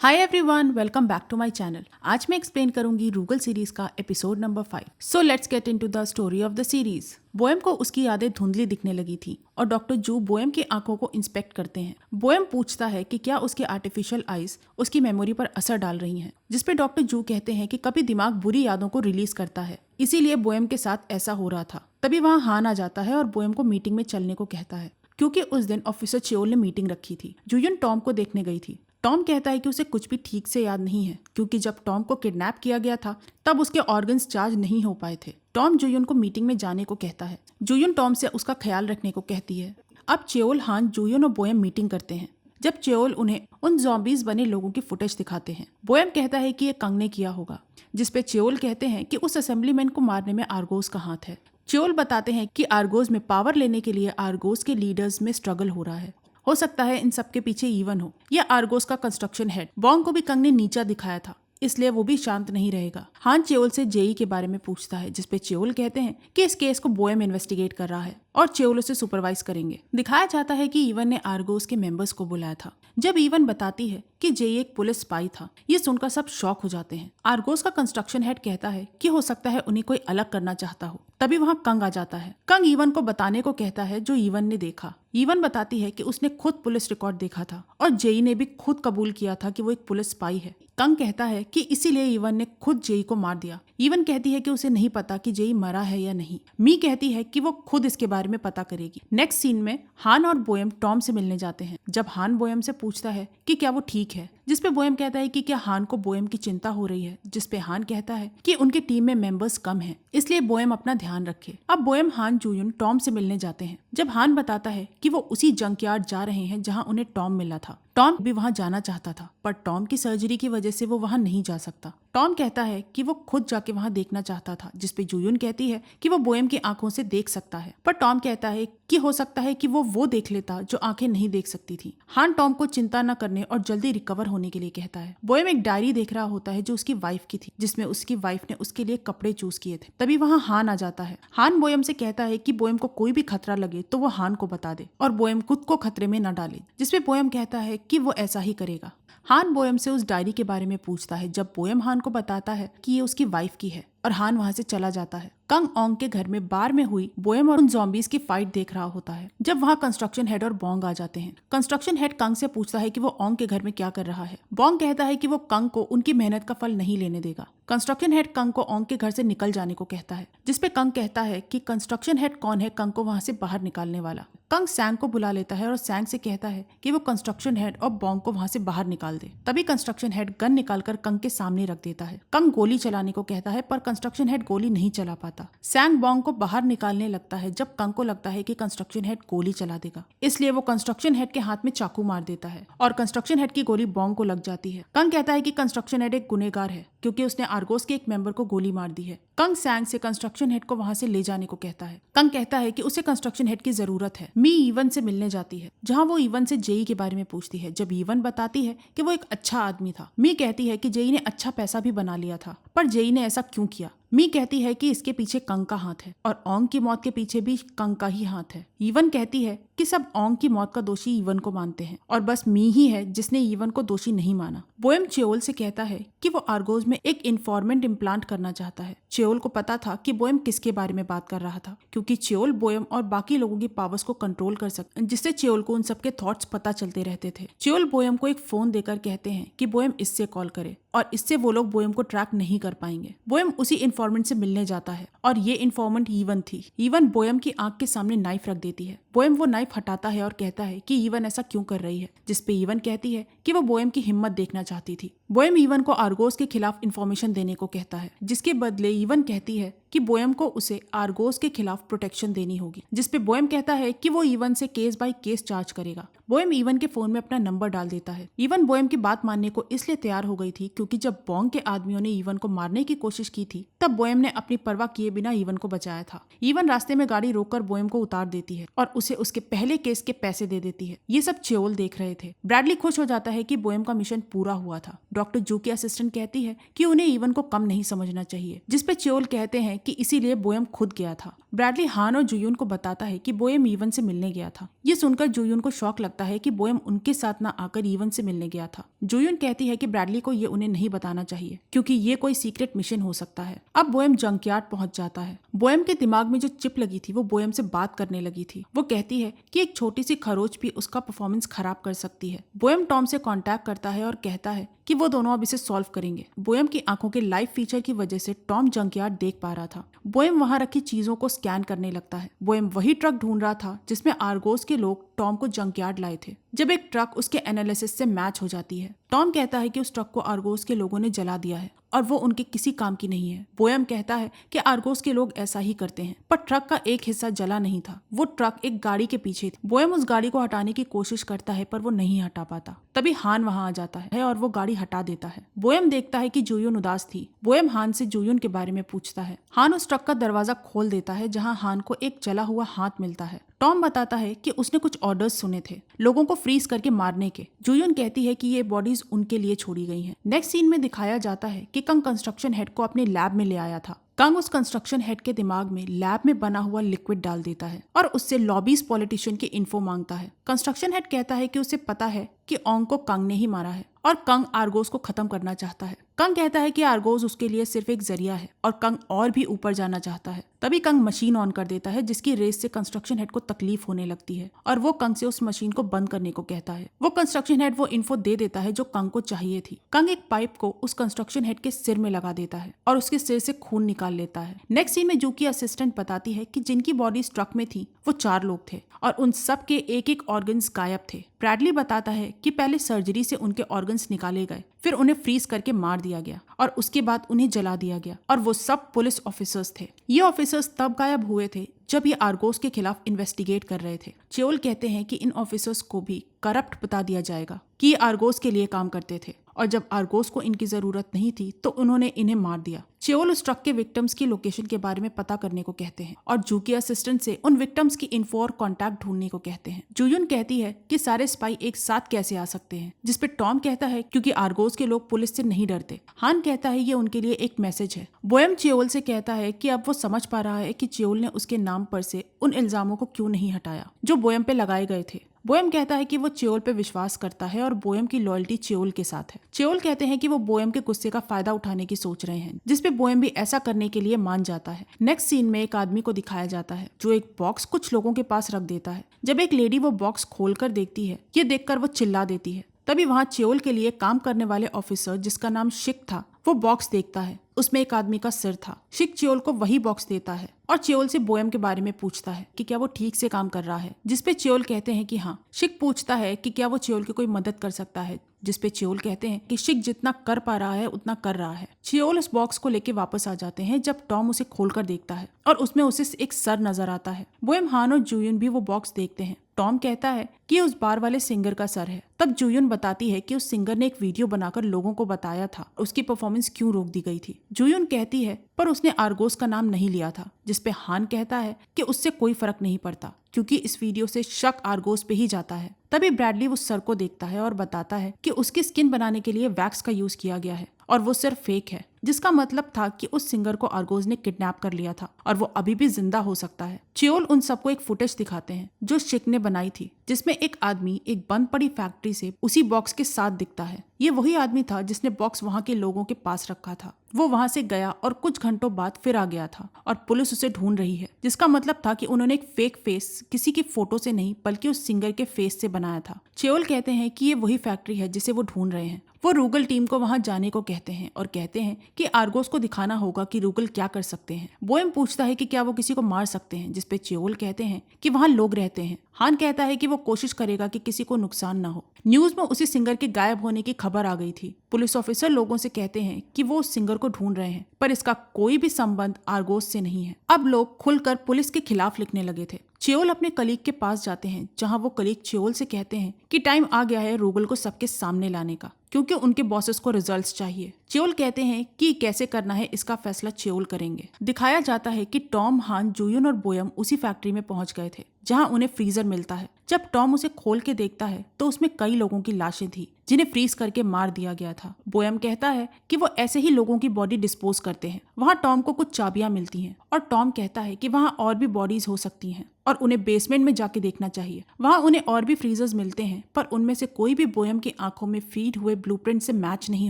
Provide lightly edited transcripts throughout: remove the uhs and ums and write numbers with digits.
Hi everyone, welcome back to my channel. आज मैं explain करूंगी रूगल सीरीज का episode number 5। So let's get into the story of the series. बोएम को उसकी यादें धुंधली दिखने लगी थी और डॉक्टर जू बोएम की आंखों को इंस्पेक्ट करते हैं। बोएम पूछता है कि क्या उसके आर्टिफिशियल आईज उसकी मेमोरी पर असर डाल रही हैं, जिसपे डॉक्टर जू कहते हैं कि कभी दिमाग बुरी यादों को रिलीज करता है, इसीलिए बोएम के साथ ऐसा हो रहा था। तभी वहाँ हान आ जाता है और बोएम को मीटिंग में चलने को कहता है, क्योंकि उस दिन ऑफिसर चियोल ने मीटिंग रखी थी। जूयन टॉम को देखने गई थी। टॉम कहता है कि उसे कुछ भी ठीक से याद नहीं है, क्योंकि जब टॉम को किडनैप किया गया था तब उसके ऑर्गन्स चार्ज नहीं हो पाए थे। टॉम जूयन को मीटिंग में जाने को कहता है। जूयन टॉम से उसका ख्याल रखने को कहती है। अब चियोल, हान, जूयन और बोएम मीटिंग करते हैं। जब चियोल उन्हें उन ज़ॉम्बीज बने लोगों की फुटेज दिखाते हैं, बोएम कहता है कि ये कंग ने किया होगा, जिसपे चियोल कहते हैं कि उस असेंबलीमैन को मारने में आर्गोस का हाथ है। चियोल बताते हैं कि आर्गोस में पावर लेने के लिए आर्गोस के लीडर्स में स्ट्रगल हो रहा है। हो सकता है इन सब के पीछे ईवन हो या आर्गोस का कंस्ट्रक्शन हेड। बॉन्ग को भी कंग ने नीचा दिखाया था, इसलिए वो भी शांत नहीं रहेगा। हान चियोल से जेई के बारे में पूछता है, जिसपे चियोल कहते हैं कि इस केस को बोएम इन्वेस्टिगेट कर रहा है और चियोल उसे सुपरवाइज करेंगे। दिखाया जाता है कि ईवन ने आर्गोस के मेंबर्स को बुलाया था। जब ईवन बताती है कि जेई एक पुलिस स्पाई था, ये सुनकर सब शॉक हो जाते हैं। आर्गोस का कंस्ट्रक्शन हेड कहता है कि हो सकता है उन्हें कोई अलग करना चाहता हो। तभी वहाँ कंग आ जाता है। कंग ईवन को बताने को कहता है जो ईवन ने देखा। ईवन बताती है कि उसने खुद पुलिस रिकॉर्ड देखा था और जेई ने भी खुद कबूल किया था कि वो एक पुलिस स्पाई है। कंग कहता है कि इसीलिए ईवन ने खुद जेई को मार दिया। ईवन कहती है कि उसे नहीं पता कि जेई मरा है या नहीं। मी कहती है कि वो खुद इसके बारे में पता करेगी। नेक्स्ट सीन में हान और बोएम टॉम से मिलने जाते हैं। जब हान बोएम से पूछता है कि क्या वो ठीक है, जिसपे बोएम कहता है कि क्या हान को बोएम की चिंता हो रही है, जिसपे हान कहता है कि उनकी टीम में मेंबर्स कम हैं, इसलिए बोएम अपना ध्यान रखे। अब बोएम, हान, जूयन टॉम से मिलने जाते हैं। जब हान बताता है कि वो उसी जंकयार्ड जा रहे हैं जहां उन्हें टॉम मिला था। टॉम भी वहां जाना चाहता था, पर टॉम की सर्जरी की वजह से वो वहां नहीं जा सकता। टॉम कहता है कि वो खुद जाके वहां देखना चाहता था, जिसपे जूयन कहती है कि वो बोएम की आंखों से देख सकता है, पर टॉम कहता है कि हो सकता है कि वो देख लेता जो आंखें नहीं देख सकती थी। हान टॉम को चिंता न करने और जल्दी रिकवर होने के लिए कहता है। बोएम एक डायरी देख रहा होता है जो उसकी वाइफ की थी, जिसमें उसकी वाइफ ने उसके लिए कपड़े चूज किए थे। तभी वहाँ हान आ जाता है। हान बोएम से कहता है कि बोएम को कोई भी खतरा लगे तो वो हान को बता दे और बोएम खुद को खतरे में न डाले, जिसपे बोएम कहता है कि वो ऐसा ही करेगा। हान बोएम से उस डायरी के बारे में पूछता है। जब बोएम हान को बताता है कि ये उसकी वाइफ की है और हान वहां से चला जाता है। कंग ओंग के घर में बार में हुई बोएम और उन ज़ॉम्बीज की फाइट देख रहा होता है। जब वहाँ कंस्ट्रक्शन हेड और बोंग आ जाते हैं। कंस्ट्रक्शन हेड कंग से पूछता है कि वो ओंग के घर में क्या कर रहा है। बोंग कहता है कि वो कंग को उनकी मेहनत का फल नहीं लेने देगा। कंस्ट्रक्शन हेड कंग को ओंग के घर से निकल जाने को कहता है, जिसपे कंग कहता है कि कंस्ट्रक्शन हेड कौन है कंग को वहां से बाहर निकालने वाला। कंग सैंग को बुला लेता है और सैंग से कहता है कि वो कंस्ट्रक्शन हेड और बोंग को वहां से बाहर निकाल दे। तभी कंस्ट्रक्शन हेड गन निकालकर कंग के सामने रख देता है। कंग गोली चलाने को कहता है, पर कंस्ट्रक्शन हेड गोली नहीं चला पाता। सैंग बोंग को बाहर निकालने लगता है जब कंग को लगता है कि कंस्ट्रक्शन हेड गोली चला देगा, इसलिए वो कंस्ट्रक्शन हेड के हाथ में चाकू मार देता है और कंस्ट्रक्शन हेड की गोली बोंग को लग जाती है। कंग कहता है कि कंस्ट्रक्शन हेड एक गुनहगार है, क्योंकि उसने आर्गोस के एक मेंबर को गोली मार दी है। कंग सैंग से कंस्ट्रक्शन हेड को वहां से ले जाने को कहता है। कंग कहता है कि उसे कंस्ट्रक्शन हेड की जरूरत है। मी ईवन से मिलने जाती है, जहां वो ईवन से जेई के बारे में पूछती है। जब ईवन बताती है कि वो एक अच्छा आदमी था। मी कहती है कि जेई ने अच्छा पैसा भी बना लिया था, पर जेई ने ऐसा क्यों किया। मी कहती है कि इसके पीछे कंग का हाथ है और ओंग की मौत के पीछे भी कंग का ही हाथ है। ईवन कहती है कि सब ओंग की मौत का दोषी ईवन को मानते हैं और बस मी ही है जिसने ईवन को दोषी नहीं माना। बोएम चियोल से कहता है कि वो आर्गोस में एक इन्फॉर्मेंट इम्प्लांट करना चाहता है। चियोल को पता था कि बोएम किसके बारे में बात कर रहा था, क्योंकि चियोल बोएम और बाकी लोगों की पावर्स को कंट्रोल कर सकता, जिससे चियोल को उन सबके थॉट्स पता चलते रहते थे। चियोल बोएम को एक फोन देकर कहते हैं कि बोएम इससे कॉल करे और इससे वो लोग बोएम को ट्रैक नहीं कर पाएंगे। बोएम उसी इन्फॉर्मेंट से मिलने जाता है और ये इन्फॉर्मेंट ईवन थी। ईवन बोएम की आंख के सामने नाइफ रख देती है। बोएम वो नाइफ हटाता है और कहता है कि ईवन ऐसा क्यों कर रही है, जिसपे ईवन कहती है कि वो बोएम की हिम्मत देखना चाहती थी। बोएम ईवन को आर्गोस के खिलाफ इन्फॉर्मेशन देने को कहता है, जिसके बदले ईवन कहती है कि बोएम को उसे आर्गोस के खिलाफ प्रोटेक्शन देनी होगी, जिसपे बोएम कहता है कि वो ईवन से केस बाय केस चार्ज करेगा। बोएम ईवन के फोन में अपना नंबर डाल देता है। ईवन बोएम की बात मानने को इसलिए तैयार हो गई थी क्योंकि जब बोंग के आदमियों ने ईवन को मारने की कोशिश की थी, तब बोएम ने अपनी परवाह किए बिना ईवन को बचाया था। ईवन रास्ते में गाड़ी रोककर बोएम को उतार देती है और उसे उसके पहले केस के पैसे दे देती है। ये सब चियोल देख रहे थे। ब्रैडली खुश हो जाता है कि बोएम का मिशन पूरा हुआ था। डॉक्टर जू की असिस्टेंट कहती है कि उन्हें ईवन को कम नहीं समझना चाहिए, जिसपे चियोल कहते हैं कि इसीलिए बोएम खुद गया था। ब्रैडली हान और जुयून को बताता है कि बोयम ईवन से मिलने गया था। ये सुनकर जुयून को शौक लगता है कि बोयम उनके साथ न आकर ईवन से मिलने गया था। जुयून कहती है कि ब्रैडली को ये उन्हें नहीं बताना चाहिए क्योंकि ये कोई सीक्रेट मिशन हो सकता है। अब बोयम जंकयार्ड पहुंच जाता है। बोयम के दिमाग में जो चिप लगी थी वो बोयम से बात करने लगी थी। वो कहती है कि एक छोटी सी खरोच भी उसका परफॉर्मेंस खराब कर सकती है। बोयम टॉम से कांटेक्ट करता है और कहता है कि वो दोनों अब इसे सॉल्व करेंगे। बोयम की आंखों के लाइव फीचर की वजह से टॉम जंकयार्ड देख पा रहा था। बोयम वहां रखी चीजों को स्कैन करने लगता है। बोयम वही ट्रक ढूंढ रहा था जिसमें आर्गोस के लोग टॉम को जंकयार्ड लाए थे। जब एक ट्रक उसके एनालिसिस से मैच हो जाती है, टॉम कहता है कि उस ट्रक को आर्गोस के लोगों ने जला दिया है और वो उनके किसी काम की नहीं है। बोयम कहता है कि आर्गोस के लोग ऐसा ही करते हैं, पर ट्रक का एक हिस्सा जला नहीं था। वो ट्रक एक गाड़ी के पीछे थी। बोयम उस गाड़ी को हटाने की कोशिश करता है पर वो नहीं हटा पाता। तभी हान वहां आ जाता है और वो गाड़ी हटा देता है। बोयम देखता है कि जुयून उदास थी। बोयम हान से जुयून के बारे में पूछता है। हान उस ट्रक का दरवाजा खोल देता है जहाँ हान को एक जला हुआ हाथ मिलता है। टॉम बताता है कि उसने कुछ ऑर्डर्स सुने थे लोगों को फ्रीज करके मारने के। जुयून कहती है कि ये बॉडीज उनके लिए छोड़ी गई हैं। नेक्स्ट सीन में दिखाया जाता है कि कंग कंस्ट्रक्शन हेड को अपने लैब में ले आया था। कंग उस कंस्ट्रक्शन हेड के दिमाग में लैब में बना हुआ लिक्विड डाल देता है और उससे लॉबीज पॉलिटिशियन की इन्फो मांगता है। कंस्ट्रक्शन हेड कहता है कि उसे पता है कि ओंग को कंग ने ही मारा है और कंग आर्गोस को खत्म करना चाहता है। कंग कहता है कि आर्गोस उसके लिए सिर्फ एक जरिया है और कंग और भी ऊपर जाना चाहता है। तभी कंग मशीन ऑन कर देता है जिसकी रेस से कंस्ट्रक्शन हेड को तकलीफ होने लगती है और वो कंग से उस मशीन को बंद करने को कहता है। वो कंस्ट्रक्शन हेड वो इन्फो दे देता है जो कंग को चाहिए थी। कंग एक पाइप को उस कंस्ट्रक्शन हेड के सिर में लगा देता है और उसके सिर से खून निकाल लेता है। नेक्स्ट सीन में जू की असिस्टेंट बताती है कि जिनकी बॉडीज ट्रक में थी वो 4 लोग थे और उन सब के एक एक ऑर्गन्स गायब थे। ब्रैडली बताता है कि पहले सर्जरी से उनके ऑर्गन्स निकाले गए, फिर उन्हें फ्रीज करके मार दिया गया और उसके बाद उन्हें जला दिया गया और वो सब पुलिस ऑफिसर्स थे। ये ऑफिसर्स तब गायब हुए थे जब ये आर्गोस के खिलाफ इन्वेस्टिगेट कर रहे थे। चियोल कहते हैं कि इन ऑफिसर्स को भी करप्ट बता दिया जाएगा कि ये आर्गोस के लिए काम करते थे और जब आर्गोस को इनकी जरूरत नहीं थी तो उन्होंने इन्हें मार दिया। चियोल उस ट्रक के विक्टिम्स की लोकेशन के बारे में पता करने को कहते हैं और जू के असिस्टेंट से उन विक्टिम्स की इन्फो और कॉन्टैक्ट ढूंढने को कहते हैं। जुयून कहती है कि सारे स्पाई एक साथ कैसे आ सकते हैं, जिसपे टॉम कहता है क्योंकि आर्गोस के लोग पुलिस से नहीं डरते। हान कहता है ये उनके लिए एक मैसेज है। बोयम चियोल से कहता है कि अब वो समझ पा रहा है कि चियोल ने उसके नाम पर से उन इल्जामों को क्यों नहीं हटाया जो बोयम पे लगाए गए थे। बोयम कहता है कि वो चियोल पे विश्वास करता है और बोयम की लॉयल्टी चियोल के साथ है। चियोल कहते हैं कि वो बोयम के गुस्से का फायदा उठाने की सोच रहे हैं, जिसपे बोयम भी ऐसा करने के लिए मान जाता है। नेक्स्ट सीन में एक आदमी को दिखाया जाता है जो एक बॉक्स कुछ लोगों के पास रख देता है। जब एक लेडी वो बॉक्स खोलकर देखती है, ये देखकर वो चिल्ला देती है। तभी वहाँ चियोल के लिए काम करने वाले ऑफिसर जिसका नाम शिक था वो बॉक्स देखता है। उसमें एक आदमी का सिर था। शिक चियोल को वही बॉक्स देता है और चियोल से बोयम के बारे में पूछता है कि क्या वो ठीक से काम कर रहा है, जिसपे चियोल कहते हैं कि हाँ। शिक पूछता है कि क्या वो चियोल की कोई मदद कर सकता है, जिसपे चियोल कहते हैं कि शिक जितना कर पा रहा है उतना कर रहा है। चियोल उस बॉक्स को लेके वापस आ जाते हैं जब टॉम उसे खोलकर देखता है और उसमें उसे एक सर नजर आता है। बोयम, हान और जुयून भी वो बॉक्स देखते हैं। टॉम कहता है कि उस बार वाले सिंगर का सर है। तब जुयून बताती है कि उस सिंगर ने एक वीडियो बनाकर लोगों को बताया था उसकी परफॉर्मेंस क्यों रोक दी गई थी। जुयून कहती है पर उसने आर्गोस का नाम नहीं लिया था, जिसपे हान कहता है कि उससे कोई फर्क नहीं पड़ता क्योंकि इस वीडियो से शक आर्गोस पे ही जाता है। तभी ब्रैडली उस सर को देखता है और बताता है कि उसकी स्किन बनाने के लिए वैक्स का यूज किया गया है और वो सिर्फ फेक है, जिसका मतलब था कि उस सिंगर को आर्गोस ने किडनैप कर लिया था और वो अभी भी जिंदा हो सकता है। चियोल उन सबको एक फुटेज दिखाते हैं जो शिक ने बनाई थी, जिसमें एक आदमी एक बंद पड़ी फैक्ट्री से उसी बॉक्स के साथ दिखता है। ये वही आदमी था जिसने बॉक्स वहाँ के लोगों के पास रखा था। वो वहाँ से गया और कुछ घंटों बाद फिर आ गया था और पुलिस उसे ढूंढ रही है, जिसका मतलब था कि उन्होंने एक फेक फेस किसी की फोटो से नहीं बल्कि उस सिंगर के फेस से बनाया था। चियोल कहते हैं कि ये वही फैक्ट्री है जिसे वो ढूंढ रहे हैं। वो रूगल टीम को वहां जाने को कहते हैं और कहते हैं कि आर्गोस को दिखाना होगा कि रूगल क्या कर सकते हैं। बोयम पूछता है कि क्या वो किसी को मार सकते हैं, जिसपे चियोल कहते हैं कि वहां लोग रहते हैं। हान कहता है कि वो कोशिश करेगा कि किसी को नुकसान ना हो। न्यूज में उसी सिंगर के गायब होने की खबर आ गई थी। पुलिस ऑफिसर लोगों से कहते हैं कि वो उस सिंगर को ढूंढ रहे हैं, पर इसका कोई भी संबंध आर्गोस से नहीं है। अब लोग खुलकर पुलिस के खिलाफ लिखने लगे थे। चियोल अपने कलीग के पास जाते हैं, जहां वो कलीग चियोल से कहते हैं कि टाइम आ गया है रूगल को सबके सामने लाने का, क्योंकि उनके बॉसेस को रिजल्ट्स चाहिए। चियोल कहते हैं कि कैसे करना है इसका फैसला चियोल करेंगे। दिखाया जाता है कि टॉम, हान, जुयून और बोयम उसी फैक्ट्री में पहुंच गए थे जहां उन्हें फ्रीजर मिलता है। जब टॉम उसे खोल के देखता है तो उसमें कई लोगों की लाशें थी, जिन्हें फ्रीज करके मार दिया गया था। बोयम कहता है कि वो ऐसे ही लोगों की बॉडी डिस्पोज करते हैं। वहाँ टॉम को कुछ चाबियां मिलती हैं और टॉम कहता है कि वहाँ और भी बॉडीज हो सकती हैं और उन्हें बेसमेंट में जाके देखना चाहिए। वहाँ उन्हें और भी फ्रीजर्स मिलते हैं, पर उनमें से कोई भी बोयम की आंखों में फीड हुए ब्लूप्रिंट से मैच नहीं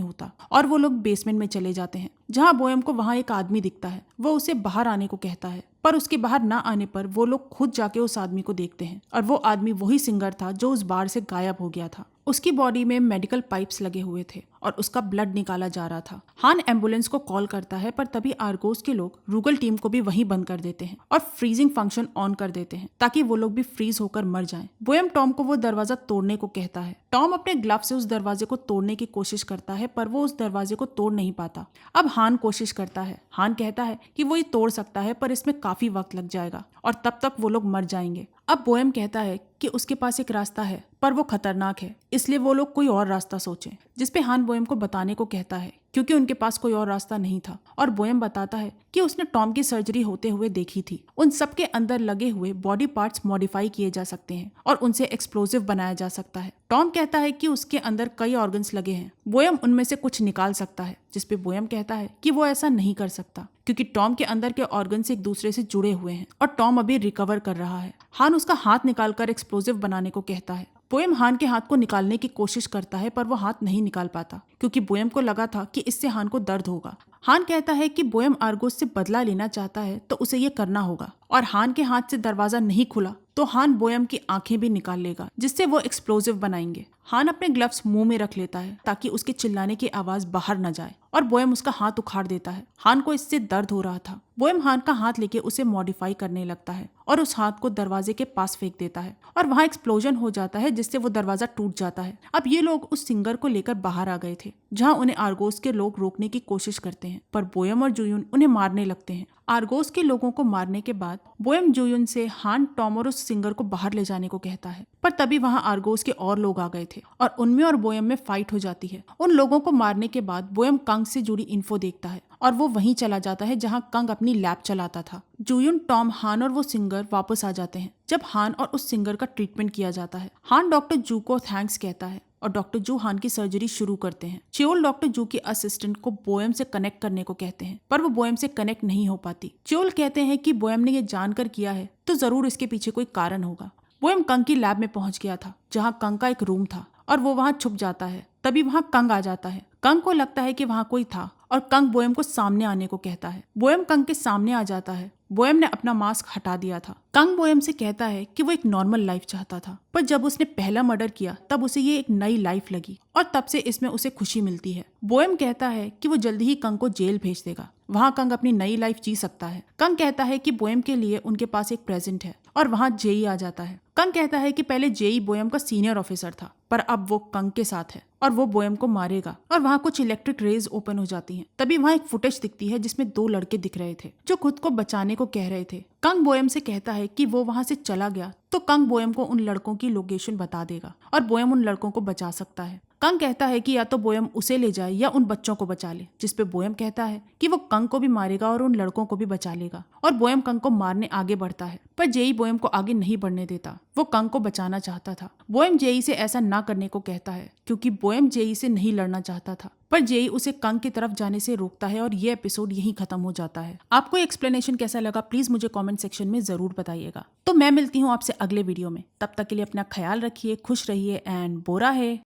होता और वो लोग बेसमेंट में चले जाते हैं, जहाँ बोयम को वहाँ एक आदमी दिखता है। वो उसे बाहर आने को कहता है, पर उसके बाहर ना आने पर वो लोग खुद जाके उस आदमी को देखते हैं और वो आदमी वही सिंगर था जो उस बार से गायब हो गया था। उसकी बॉडी में मेडिकल पाइप्स लगे हुए थे और उसका ब्लड निकाला जा रहा था। हान एम्बुलेंस को कॉल करता है, पर तभी आर्गोस के लोग रूगल टीम को भी वहीं बंद कर देते हैं और फ्रीजिंग फंक्शन ऑन कर देते हैं ताकि वो लोग भी फ्रीज होकर मर जाएं। बोयम टॉम को वो दरवाजा तोड़ने को कहता है। टॉम अपने ग्लव से उस दरवाजे को तोड़ने की कोशिश करता है, पर वो उस दरवाजे को तोड़ नहीं पाता। अब हान कोशिश करता है। हान कहता है कि वो ये तोड़ सकता है, पर इसमें काफी वक्त लग जाएगा और तब तक वो लोग मर जाएंगे। अब बोयम कहता है कि उसके पास एक रास्ता है, पर वो खतरनाक है, इसलिए वो लोग कोई और रास्ता सोचें, जिसपे हान बोयम को बताने को कहता है, क्योंकि उनके पास कोई और रास्ता नहीं था। और बोयम बताता है कि उसने टॉम की सर्जरी होते हुए देखी थी। उन सबके अंदर लगे हुए बॉडी पार्ट्स मॉडिफाई किए जा सकते हैं और उनसे एक्सप्लोजिव बनाया जा सकता है। टॉम कहता है कि उसके अंदर कई ऑर्गन्स लगे हैं, बोयम उनमें से कुछ निकाल सकता है, जिसपे बोयम कहता है कि वो ऐसा नहीं कर सकता क्योंकि टॉम के अंदर के ऑर्गन्स एक दूसरे से जुड़े हुए हैं और टॉम अभी रिकवर कर रहा है। हान उसका हाथ निकालकर एक्सप्लोजिव बनाने को कहता है। बोयम हान के हाथ को निकालने की कोशिश करता है, पर वो हाथ नहीं निकाल पाता क्योंकि बोयम को लगा था कि इससे हान को दर्द होगा। हान कहता है कि बोयम आर्गोस से बदला लेना चाहता है तो उसे ये करना होगा, और हान के हाथ से दरवाजा नहीं खुला तो हान बोयम की आंखें भी निकाल लेगा, जिससे वो एक्सप्लोजिव बनाएंगे। हान अपने ग्लव्स मुंह में रख लेता है ताकि उसके चिल्लाने की आवाज बाहर न जाए और बोयम उसका हाथ उखाड़ देता है। हान को इससे दर्द हो रहा था। बोयम हान का हाथ लेके उसे मॉडिफाई करने लगता है और उस हाथ को दरवाजे के पास फेंक देता है और वहाँ एक्सप्लोजन हो जाता है, जिससे वो दरवाजा टूट जाता है। अब ये लोग उस सिंगर को लेकर बाहर आ गए थे, जहाँ उन्हें आर्गोस के लोग रोकने की कोशिश करते हैं, पर बोयम और जुयुन उन्हें मारने लगते हैं। आर्गोस के लोगों को मारने के बाद बोयम जुयुन से हान, टॉम और उस सिंगर को बाहर ले जाने को कहता है, पर तभी वहाँ आर्गोस के और लोग आ गए थे और उनमें और बोयम में फाइट हो जाती है। उन लोगों को मारने के बाद बोयम कंग से जुड़ी इन्फो देखता है और वो वहीं चला जाता है जहाँ कंग अपनी लैब चलाता था। जुयुन, टॉम, हान और वो सिंगर वापस आ जाते हैं जब हान और उस सिंगर का ट्रीटमेंट किया जाता है। हान डॉक्टर जू को थैंक्स कहता है और डॉक्टर जू हान की सर्जरी शुरू करते हैं। चियोल डॉक्टर जू की असिस्टेंट को बोयम से कनेक्ट करने को कहते हैं, पर वो बोयम से कनेक्ट नहीं हो पाती। चियोल कहते हैं कि बोयम ने ये जानकर किया है तो जरूर इसके पीछे कोई कारण होगा। बोयम कंग की लैब में पहुंच गया था, जहाँ कंग का एक रूम था और वो वहाँ छुप जाता है। तभी वहाँ कंग आ जाता है। कंग को लगता है कि वहाँ कोई था और कंग बोयम को सामने आने को कहता है। बोयम कंग के सामने आ जाता है। बोयम ने अपना मास्क हटा दिया था। कंग बोयम से कहता है कि वो एक नॉर्मल लाइफ चाहता था, पर जब उसने पहला मर्डर किया तब उसे ये एक नई लाइफ लगी और तब से इसमें उसे खुशी मिलती है। बोयम कहता है कि वो जल्दी ही कंग को जेल भेज देगा, वहाँ कंग अपनी नई लाइफ जी सकता है। कंग कहता है कि बोयम के लिए उनके पास एक प्रेजेंट है और वहाँ जेई आ जाता है। कंग कहता है कि पहले जेई बोयम का सीनियर ऑफिसर था, पर अब वो कंग के साथ है और वो बोयम को मारेगा और वहाँ कुछ इलेक्ट्रिक रेज ओपन हो जाती हैं। तभी वहाँ एक फुटेज दिखती है जिसमें 2 लड़के दिख रहे थे जो खुद को बचाने को कह रहे थे। कंग बोयम से कहता है कि वो वहाँ से चला गया तो कंग बोयम को उन लड़कों की लोकेशन बता देगा और बोयम उन लड़कों को बचा सकता है। कंग कहता है कि या तो बोयम उसे ले जाए या उन बच्चों को बचा ले, जिसपे बोयम कहता है कि वो कंग को भी मारेगा और उन लड़कों को भी बचा लेगा और बोयम कंग को मारने आगे बढ़ता है, पर जेई बोयम को आगे नहीं बढ़ने देता। वो कंग को बचाना चाहता था। बोयम जेई से ऐसा ना करने को कहता है क्योंकि बोयम जेई से नहीं लड़ना चाहता था, पर जेई उसे कंग की तरफ जाने से रोकता है और ये एपिसोड यहीं खत्म हो जाता है। आपको एक्सप्लेनेशन कैसा लगा प्लीज मुझे कमेंट सेक्शन में जरूर बताइएगा। तो मैं मिलती हूँ आपसे अगले वीडियो में, तब तक के लिए अपना ख्याल रखिए, खुश रहिए एंड बोरा है।